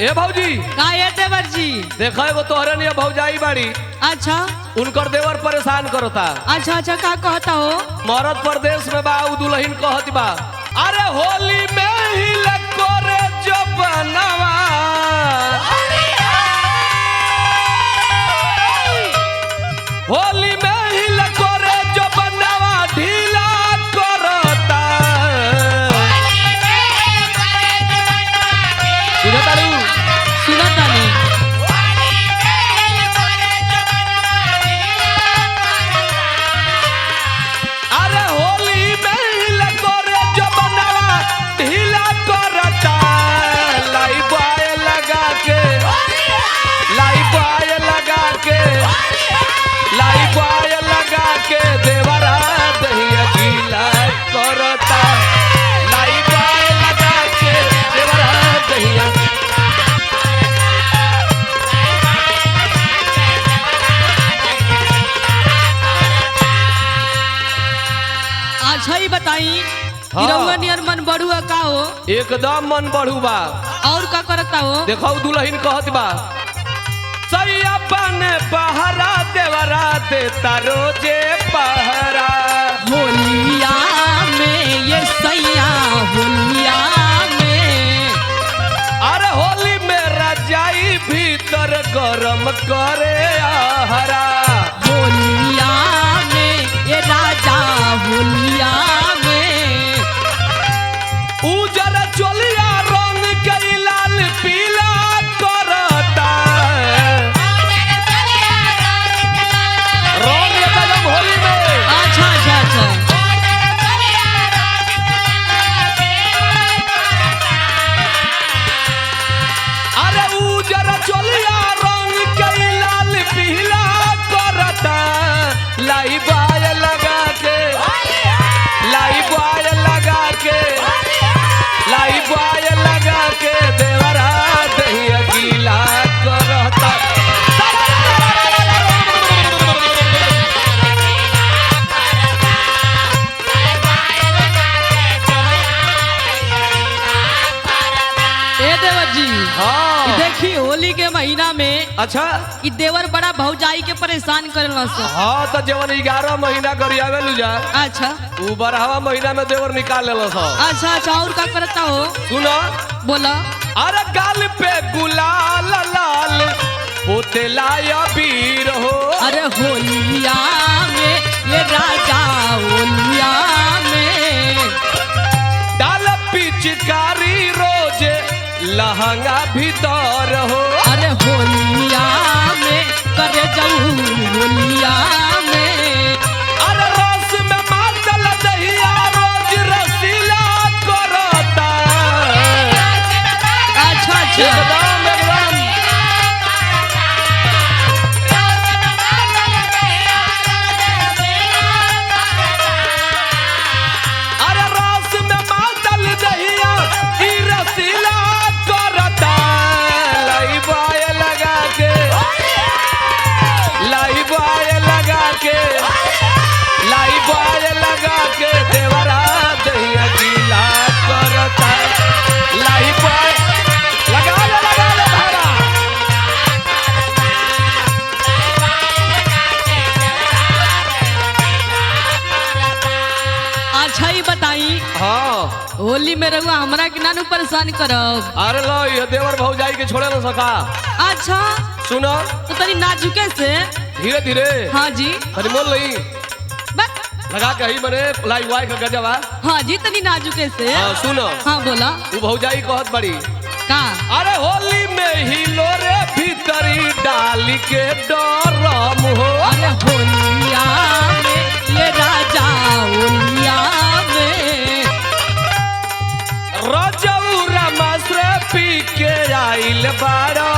ए भौजी का ये देवर जी देखा एगो तोहरे नहीं भौजाई बाड़ी अच्छा उनकर देवर परेशान करता। अच्छा अच्छा का कहता हो मरद प्रदेश में बा उ दुल्हन कहत बा अरे होली में ही लकोरे जो बनवा होली में ही लकोरे जो बनवा ढीला करता। बुझतारू सुनता नहीं अरे होली में ही लकोरे जो बनवा ढीला करता। लाई बाय लगा के लाई बाय लगा के लाई बाय लगा के देवरा दहिया गीला करता। लाई बाय लगा के देवरा दहिया अच्छा ही बताई हाँ। रउआ नियर मन बढ़ुआ का हो एकदम मन बढ़ू बा। और का करता हो देखो दुल्हन कहत बा सैया बने पहरा देवरा देता रोजे पहरा। होलिया में ये सैया होलिया में अरे होली में रजाई भीतर गरम करे आहरा। होलिया में ये राजा होलिया में उजर चोलिया रंग के लाल पीला करता। रंग एकदम होली में अच्छा अच्छा अच्छा अरे उजर चोलिया रंग के लाल पीला करता। लाई बाय लगा के लाई बाय लगा के लाई बाय लगा के देवरा दहिया गीला करता। ए देवर जी हाँ देखी होली के महीना में अच्छा इ देवर बड़ा भौजाई के परेशान करेला सब हाँ तो जवन 11 महीना गरियावे लू जा अच्छा उ 12वां महीना में देवर निकाल लेलो स। अच्छा अच्छा और का करता हो सुनो बोला अरे गाल पे गुलाल लाल पोते लाया वीर हो। अरे होलिया में ये राजा होलिया में डाल पिचकारी रोजे लहंगा भीतर हो। अरे होलिया में करे जाऊ होलिया में अरे रस में मातल दहिया रोज रसीला करता। अच्छा अच्छा एकदम एकदम अरे रस में मातल दहिया ई रसीला करता। लाई बाय लगा के लाई बाय लगा के लाई बाय लगा के देवरा दहिया गीला करता। लाई बाय लगा ले धारा। अच्छा ही बताई हाँ होली में रहुआ हमरा के नानू परेशान करब अरे लो ये देवर भौजाई के छोड़े ना सका। अच्छा सुनो तो तनी नाजुके से धीरे धीरे हाँ जी तनी मोल लई बस लगा के ही बने लाई वाई का गजवा। हाँ जी तनी नाजुके से हाँ सुनो हाँ बोला तू भौजाई कहत बड़ी का अरे होली में ही लोरे भीतरी डाली के डरम हो। अरे होलिया में ये राजा होलिया में रजौरा मसरे पी के आइल बारा